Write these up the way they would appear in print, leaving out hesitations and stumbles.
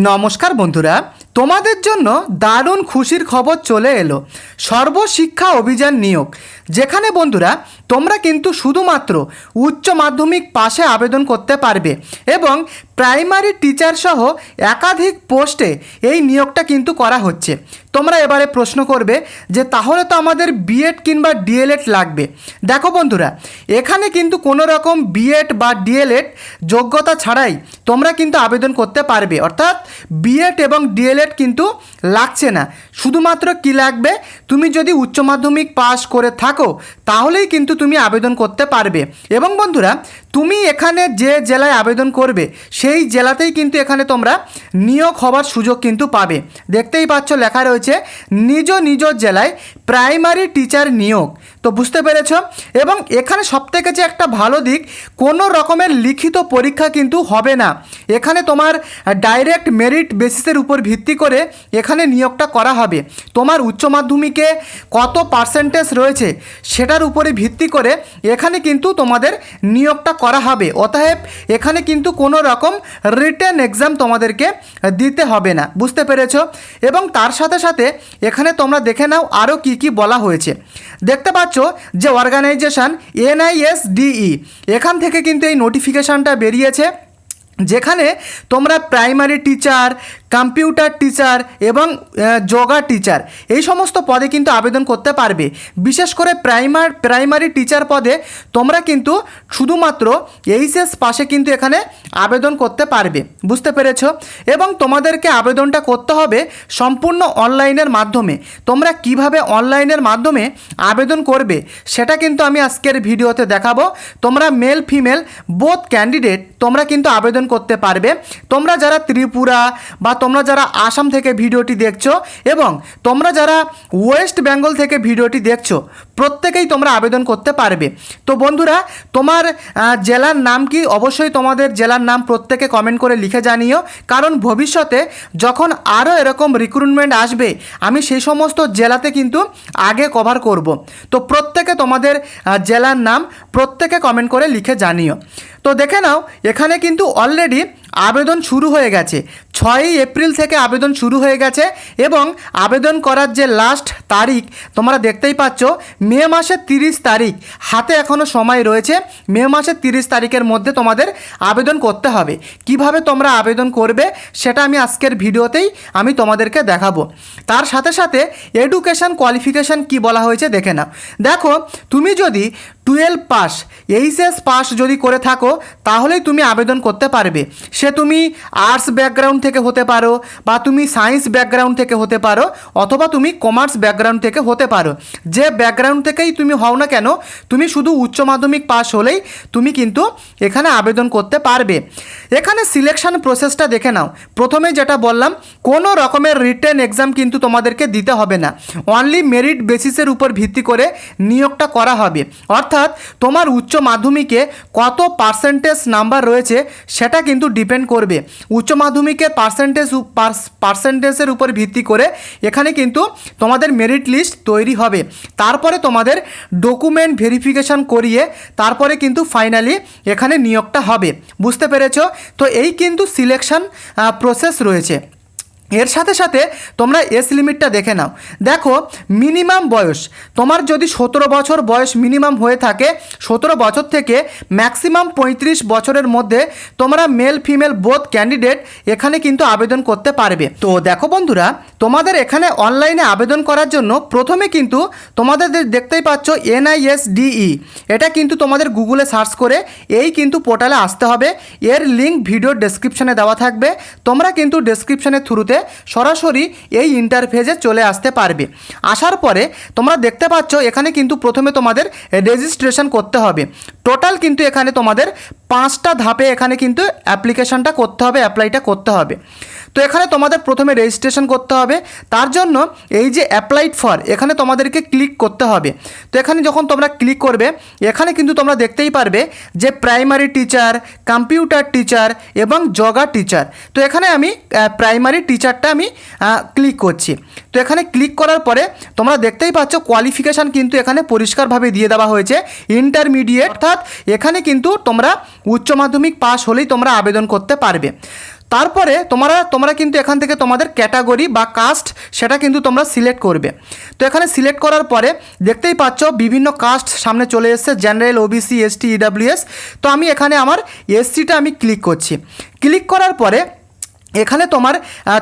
নমস্কার বন্ধুরা, তোমাদের জন্য দারুণ খুশির খবর চলে এলো। সর্বশিক্ষা অভিযান নিয়োগ, যেখানে বন্ধুরা তোমরা কিন্তু শুধুমাত্র উচ্চ মাধ্যমিক পাশে আবেদন করতে পারবে এবং প্রাইমারি টিচার সহ একাধিক পোস্টে এই নিয়োগটা কিন্তু করা হচ্ছে। তোমরা এবারে প্রশ্ন করবে যে তাহলে তো আমাদের বিএড কিংবা ডিএলএড লাগবে। দেখো বন্ধুরা, এখানে কিন্তু কোনো রকম বিএড বা ডিএলএড যোগ্যতা ছাড়াই তোমরা কিন্তু আবেদন করতে পারবে, অর্থাৎ বিএড এবং ডিএলএড কিন্তু লাগছে না। শুধুমাত্র কি লাগবে, তুমি যদি উচ্চ মাধ্যমিক পাস করে থাকো তাহলেই কিন্তু তুমি আবেদন করতে পারবে। এবং বন্ধুরা, তুমি এখানে যে জেলায় আবেদন করবে সেই জেলাতেই কিন্তু এখানে তোমরা নিয়োগ হওয়ার সুযোগ কিন্তু পাবে। দেখতেই পাচ্ছ লেখা রয়েছে নিজ নিজ জেলায় প্রাইমারি টিচার নিয়োগ। তো বুঝতে পেরেছ। এবং এখানে সবথেকে যে একটা ভালো দিক, কোনো রকমের লিখিত পরীক্ষা কিন্তু হবে না। এখানে তোমার ডাইরেক্ট মেরিট বেসিসের উপর ভিত্তি করে এখানে নিয়োগটা করা হবে। তোমার উচ্চ মাধ্যমিকে কত পার্সেন্টেজ রয়েছে সেটার উপরে ভিত্তি করে এখানে কিন্তু তোমাদের নিয়োগটা করা হবে। অতএব এখানে কিন্তু কোনো রকম রিটেন এক্সাম তোমাদেরকে দিতে হবে না। বুঝতে পেরেছ। এবং তার সাথে সাথে এখানে তোমরা দেখে নাও আরও কি কি বলা হয়েছে। দেখতে পাচ্ছ যে অর্গানাইজেশন NISDE, এখান থেকে কিন্তু এই নোটিফিকেশানটা বেরিয়েছে, যেখানে তোমরা প্রাইমারি টিচার, কম্পিউটার টিচার এবং যোগা টিচার এই সমস্ত পদে কিন্তু আবেদন করতে পারবে। বিশেষ করে প্রাইমারি টিচার পদে তোমরা কিন্তু শুধুমাত্র এইচএস পাশে কিন্তু এখানে আবেদন করতে পারবে। বুঝতে পেরেছ। এবং তোমাদেরকে আবেদনটা করতে হবে সম্পূর্ণ অনলাইনের মাধ্যমে। তোমরা কিভাবে অনলাইনের মাধ্যমে আবেদন করবে সেটা কিন্তু আমি আজকের ভিডিওতে দেখাবো। তোমরা মেল ফিমেল বোথ ক্যান্ডিডেট তোমরা কিন্তু আবেদন করতে পারবে। তোমরা যারা ত্রিপুরা বা তোমরা যারা আসাম থেকে ভিডিওটি দেখছো এবং তোমরা যারা ওয়েস্ট বেঙ্গল থেকে ভিডিওটি দেখছো, প্রত্যেকেই তোমরা আবেদন করতে পারবে। তো বন্ধুরা, তোমার জেলার নাম কি, অবশ্যই তোমাদের জেলার নাম প্রত্যেকে কমেন্ট করে লিখে জানিও, কারণ ভবিষ্যতে যখন আরও এরকম রিক্রুটমেন্ট আসবে আমি সেই সমস্ত জেলাতে কিন্তু আগে কভার করব। তো প্রত্যেকে তোমাদের জেলার নাম প্রত্যেকে কমেন্ট করে লিখে জানিও। তো দেখে নাও, এখানে কিন্তু অলরেডি আবেদন শুরু হয়ে গেছে। 6ই এপ্রিল থেকে আবেদন শুরু হয়ে গেছে এবং আবেদন করার যে লাস্ট তারিখ তোমরা দেখতেই পাচ্ছ, মে মাসের 30 তারিখ। হাতে এখনও সময় রয়েছে। মে মাসের 30 তারিখের মধ্যে তোমাদের আবেদন করতে হবে। কিভাবে তোমরা আবেদন করবে সেটা আমি আজকের ভিডিওতেই আমি তোমাদেরকে দেখাবো। তার সাথে সাথে এডুকেশান কোয়ালিফিকেশান কি বলা হয়েছে দেখে নাও। দেখো, তুমি যদি 12 পাস, এইচএস পাস যদি করে থাকো তাহলেই তুমি আবেদন করতে পারবে। সে তুমি আর্টস ব্যাকগ্রাউন্ড থেকে হতে পারো, বা তুমি সায়েন্স ব্যাকগ্রাউন্ড থেকে হতে পারো, অথবা তুমি কমার্স ব্যাকগ্রাউন্ড থেকে হতে পারো। যে ব্যাকগ্রাউন্ড থেকেই তুমি হও না কেন, তুমি শুধু উচ্চ মাধ্যমিক পাস হলেই তুমি কিন্তু এখানে আবেদন করতে পারবে। এখানে সিলেকশন প্রসেসটা দেখে নাও। প্রথমে যেটা বললাম, কোনো রকমের রিটেন এক্সাম কিন্তু তোমাদেরকে দিতে হবে না। অনলি মেরিট বেসিসের উপর ভিত্তি করে নিয়োগটা করা হবে। অর্থাৎ তোমার উচ্চ মাধ্যমিকে কত পার্সেন্টেজ নাম্বার রয়েছে সেটা কিন্তু ডিপেন্ড করবে। উচ্চ মাধ্যমিকের পার্সেন্টেজের উপর ভিত্তি করে এখানে কিন্তু তোমাদের মেরিট লিস্ট তৈরি হবে। তারপরে তোমাদের ডকুমেন্ট ভেরিফিকেশন করিয়ে তারপরে কিন্তু ফাইনালি এখানে নিয়োগটা হবে। বুঝতে পেরেছো? তো এই কিন্তু সিলেকশন প্রসেস রয়েছে। এর সাথে সাথে তোমরা এজ লিমিটটা দেখে নাও। দেখো, মিনিমাম বয়স তোমার যদি 17 বছর বয়স মিনিমাম হয়ে থাকে, 17 বছর থেকে ম্যাক্সিমাম 35 বছরের মধ্যে তোমরা মেল ফিমেল বোথ ক্যান্ডিডেট এখানে কিন্তু আবেদন করতে পারবে। তো দেখো বন্ধুরা, তোমাদের এখানে অনলাইনে আবেদন করার জন্য প্রথমে কিন্তু তোমাদের দেখতেই পাচ্ছ NISDE, এটা কিন্তু তোমাদের গুগলে সার্চ করে এই কিন্তু পোর্টালে আসতে হবে। এর লিঙ্ক ভিডিওর ডেসক্রিপশানে দেওয়া থাকবে। তোমরা কিন্তু ডেসক্রিপশানের থ্রুতে সরাসরি এই ইন্টারফেসে চলে আসতে পারবে। আসার পরে তোমরা দেখতে পাচ্ছ এখানে কিন্তু প্রথমে তোমাদের রেজিস্ট্রেশন করতে হবে। টোটাল কিন্তু এখানে তোমাদের 5টা ধাপে এখানে কিন্তু অ্যাপ্লিকেশানটা করতে হবে, অ্যাপ্লাইটা করতে হবে। তো এখানে তোমাদের প্রথমে রেজিস্ট্রেশন করতে হবে। তার জন্য এই যে অ্যাপ্লাইড ফর, এখানে তোমাদেরকে ক্লিক করতে হবে। তো এখানে যখন তোমরা ক্লিক করবে, এখানে কিন্তু তোমরা দেখতেই পারবে যে প্রাইমারি টিচার, কম্পিউটার টিচার এবং যোগা টিচার। তো এখানে আমি প্রাইমারি টিচারটা আমি ক্লিক করছি। তো এখানে ক্লিক করার পরে তোমরা দেখতেই পাচ্ছ কোয়ালিফিকেশান কিন্তু এখানে পরিষ্কারভাবে দিয়ে দেওয়া হয়েছে ইন্টারমিডিয়েট, অর্থাৎ এখানে কিন্তু তোমরা উচ্চ মাধ্যমিক পাস হলেই তোমরা আবেদন করতে পারবে। তারপরে তোমরা কিন্তু এখান থেকে তোমাদের ক্যাটাগরি বা কাস্ট সেটা কিন্তু তোমরা সিলেক্ট করবে। তো এখানে সিলেক্ট করার পরে দেখতেই পাচ্ছ বিভিন্ন কাস্ট সামনে চলে এসেছে, জেনারেল, ওবিসি, এসটি, ইডাব্লিউএস। তো আমি এখানে আমার এসসিটা আমি ক্লিক করছি। ক্লিক করার পরে এখানে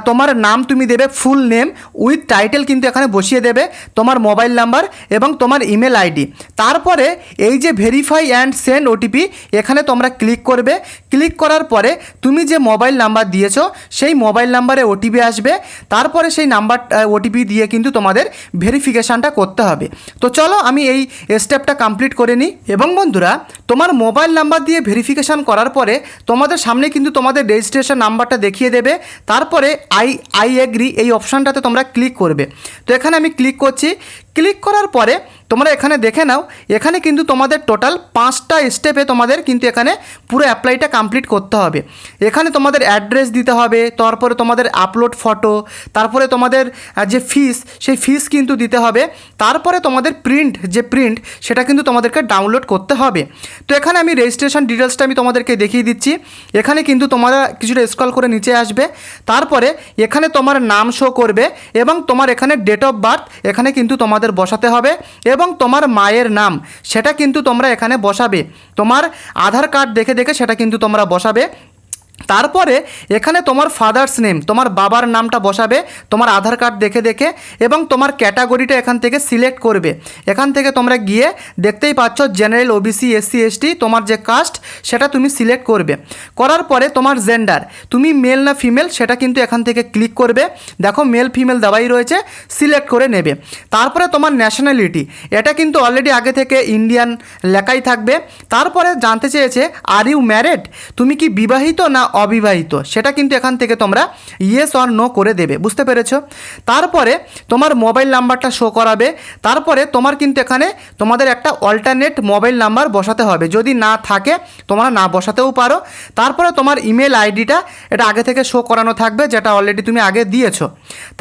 তোমার নাম তুমি দেবে, ফুল নেম উইথ টাইটেল কিন্তু এখানে বসিয়ে দেবে, তোমার মোবাইল নাম্বার এবং তোমার ইমেল আইডি। তারপরে এই যে ভেরিফাই অ্যান্ড সেন্ড ওটিপি এখানে তোমরা ক্লিক করবে। ক্লিক করার পরে তুমি যে মোবাইল নাম্বার দিয়েছো সেই মোবাইল নাম্বারে ওটিপি আসবে। তারপরে সেই নাম্বার ওটিপি দিয়ে কিন্তু তোমাদের ভেরিফিকেশানটা করতে হবে। তো চলো আমি এই স্টেপটা কমপ্লিট করে নিই। এবং বন্ধুরা, তোমার মোবাইল নাম্বার দিয়ে ভেরিফিকেশান করার পরে তোমাদের সামনে কিন্তু তোমাদের রেজিস্ট্রেশন নাম্বারটা দেখিয়ে দেবে। তারপরে আই এগ্রি এই অপশানটাতে তোমরা ক্লিক করবে। তো এখানে আমি ক্লিক করছি। ক্লিক করার পরে তোমরা এখানে দেখে নাও, এখানে কিন্তু তোমাদের টোটাল 5টা স্টেপে তোমাদের কিন্তু এখানে পুরো অ্যাপ্লাইটা কমপ্লিট করতে হবে। এখানে তোমাদের অ্যাড্রেস দিতে হবে, তারপরে তোমাদের আপলোড ফটো, তারপরে তোমাদের যে ফিস সেই ফিস কিন্তু দিতে হবে, তারপরে তোমাদের প্রিন্ট সেটা কিন্তু তোমাদেরকে ডাউনলোড করতে হবে। তো এখানে আমি রেজিস্ট্রেশন ডিটেলসটা আমি তোমাদেরকে দেখিয়ে দিচ্ছি। এখানে কিন্তু তোমরা কিছুটা স্ক্রল করে নিচে আসবে। তারপরে এখানে তোমার নাম শো করবে এবং তোমার এখানে ডেট অফ বার্থ এখানে কিন্তু তোমাদের বসাতে হবে এবং তোমার মায়ের নাম সেটা কিন্তু তোমরা এখানে বসাবে। তোমার আধার কার্ড দেখে সেটা কিন্তু তোমরা বসাবে। তারপরে এখানে তোমার ফাদার্স নেম, তোমার বাবার নামটা বসাবে তোমার আধার কার্ড দেখে এবং তোমার ক্যাটাগরিটা এখান থেকে সিলেক্ট করবে। এখান থেকে তোমরা গিয়ে দেখতেই পাচ্ছ জেনারেল, ওবিসি, এসসি, এসটি, তোমার যে কাস্ট সেটা তুমি সিলেক্ট করবে। করার পরে তোমার জেন্ডার, তুমি মেল না ফিমেল সেটা কিন্তু এখান থেকে ক্লিক করবে। দেখো মেল ফিমেল দেওয়াই রয়েছে, সিলেক্ট করে নেবে। তারপরে তোমার ন্যাশনালিটি, এটা কিন্তু অলরেডি আগে থেকে ইন্ডিয়ান লেখাই থাকবে। তারপরে জানতে চেয়েছে আর ইউ ম্যারিড, তুমি কি বিবাহিত না অবিবাহিত, সেটা কিন্তু এখান থেকে তোমরা ইয়েস অর নো করে দেবে। বুঝতে পেরেছো? তারপরে তোমার মোবাইল নাম্বারটা শো করাবে। তারপরে তোমার কিন্তু এখানে তোমাদের একটা অল্টারনেট মোবাইল নাম্বার বসাতে হবে, যদি না থাকে তোমরা না বসাতেও পারো। তারপরে তোমার ইমেল আইডিটা এটা আগে থেকে শো করানো থাকবে, যেটা অলরেডি তুমি আগে দিয়েছো।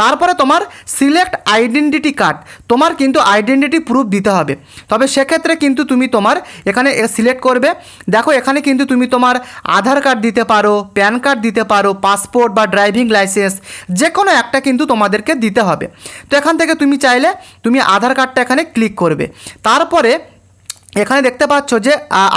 তারপরে তোমার সিলেক্ট আইডেন্টিটি কার্ড, তোমার কিন্তু আইডেন্টিটি প্রুফ দিতে হবে। তবে সেক্ষেত্রে কিন্তু তুমি তোমার এখানে সিলেক্ট করবে। দেখো এখানে কিন্তু তুমি তোমার আধার কার্ড দিতে পারো, প্যান কার্ড দিতে পারো, পাসপোর্ট বা ড্রাইভিং লাইসেন্স, যে কোনো একটা কিন্তু তোমাদেরকে দিতে হবে। তো এখান থেকে তুমি চাইলে তুমি আধার কার্ডটা এখানে ক্লিক করবে। তারপরে এখানে দেখতে পাচ্ছ যে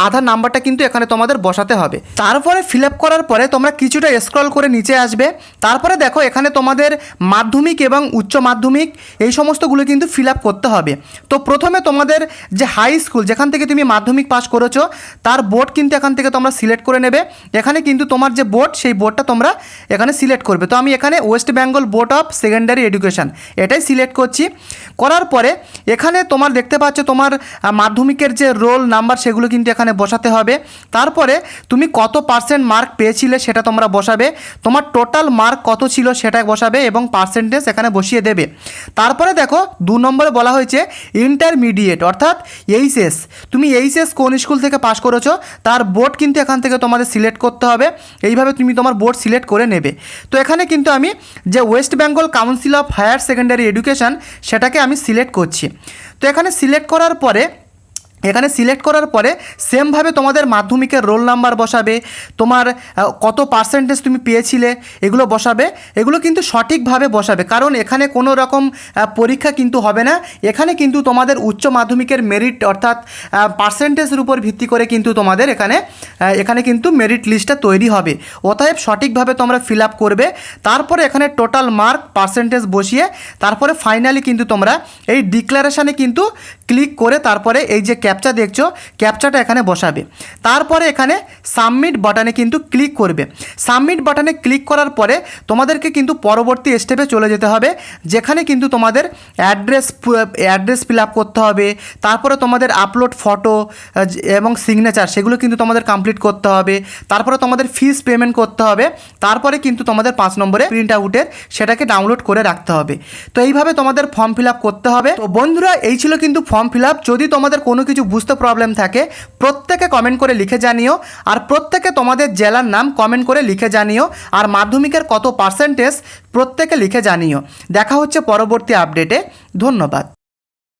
আধার নাম্বারটা কিন্তু এখানে তোমাদের বসাতে হবে। তারপরে ফিল আপ করার পরে তোমরা কিছুটা স্ক্রল করে নিচে আসবে। তারপরে দেখো এখানে তোমাদের মাধ্যমিক এবং উচ্চ মাধ্যমিক এই সমস্তগুলো কিন্তু ফিল আপ করতে হবে। তো প্রথমে তোমাদের যে হাই স্কুল যেখান থেকে তুমি মাধ্যমিক পাস করেছো তার বোর্ড কিন্তু এখান থেকে তোমরা সিলেক্ট করে নেবে। এখানে কিন্তু তোমার যে বোর্ড সেই বোর্ডটা তোমরা এখানে সিলেক্ট করবে। তো আমি এখানে West Bengal board of secondary education এটাই সিলেক্ট করছি। করার পরে এখানে তোমার দেখতে পাচ্ছ তোমার মাধ্যমিকের যে রোল নাম্বার সেগুলো কিন্তু এখানে বসাতে হবে। তারপরে তুমি কত পার্সেন্ট মার্ক পেয়েছিলে সেটা তোমরা বসাবে, তোমার টোটাল মার্ক কত ছিল সেটা বসাবে এবং পার্সেন্টেজ এখানে বসিয়ে দেবে। তারপরে দেখো 2 নম্বরে বলা হয়েছে ইন্টারমিডিয়েট অর্থাৎ এইচএস, তুমি এইচএস কোন স্কুল থেকে পাস করেছো তার বোর্ড কিন্তু এখান থেকে তোমাদের সিলেক্ট করতে হবে। এইভাবে তুমি তোমার বোর্ড সিলেক্ট করে নেবে। তো এখানে কিন্তু আমি যে West Bengal Council of Higher Secondary Education সেটাকে আমি সিলেক্ট করছি। তো এখানে সিলেক্ট করার পরে সেমভাবে তোমাদের মাধ্যমিকের রোল নাম্বার বসাবে, তোমার কত পার্সেন্টেজ তুমি পেয়েছিলে এগুলো বসাবে। এগুলো কিন্তু সঠিকভাবে বসাবে, কারণ এখানে কোনো রকম পরীক্ষা কিন্তু হবে না। এখানে কিন্তু তোমাদের উচ্চ মাধ্যমিকের মেরিট অর্থাৎ পার্সেন্টেজের উপর ভিত্তি করে কিন্তু তোমাদের এখানে কিন্তু মেরিট লিস্টটা তৈরি হবে। অতএব সঠিকভাবে তোমরা ফিল আপ করবে। তারপরে এখানে টোটাল মার্ক পার্সেন্টেজ বসিয়ে তারপরে ফাইনালি কিন্তু তোমরা এই ডিক্লারেশানে কিন্তু ক্লিক করে তারপরে এই যে ক্যাপচা দেখছো ক্যাপচাটা এখানে বসাবে। তারপরে এখানে সাবমিট বাটনে কিন্তু ক্লিক করবে। সাবমিট বাটনে ক্লিক করার পরে তোমাদেরকে কিন্তু পরবর্তী স্টেপে চলে যেতে হবে, যেখানে কিন্তু তোমাদের অ্যাড্রেস ফিল আপ করতে হবে। তারপরে তোমাদের আপলোড ফটো এবং সিগনেচার সেগুলো কিন্তু তোমাদের কমপ্লিট করতে হবে। তারপরে তোমাদের ফিস পেমেন্ট করতে হবে। তারপরে কিন্তু তোমাদের 5 নম্বরে প্রিন্ট আউটের সেটাকে ডাউনলোড করে রাখতে হবে। তো এইভাবে তোমাদের ফর্ম ফিল আপ করতে হবে। তো বন্ধুরা এই ছিল কিন্তু ফর্ম ফিল আপ। যদি তোমাদের কোনো কিছু বুঝতে প্রবলেম থাকে প্রত্যেকে কমেন্ট করে লিখে জানিও, আর প্রত্যেকে তোমাদের জেলার নাম কমেন্ট করে লিখে জানিও, আর মাধ্যমিকের কত পার্সেন্টেজ প্রত্যেকে লিখে জানিও। দেখা হচ্ছে পরবর্তী আপডেটে। ধন্যবাদ।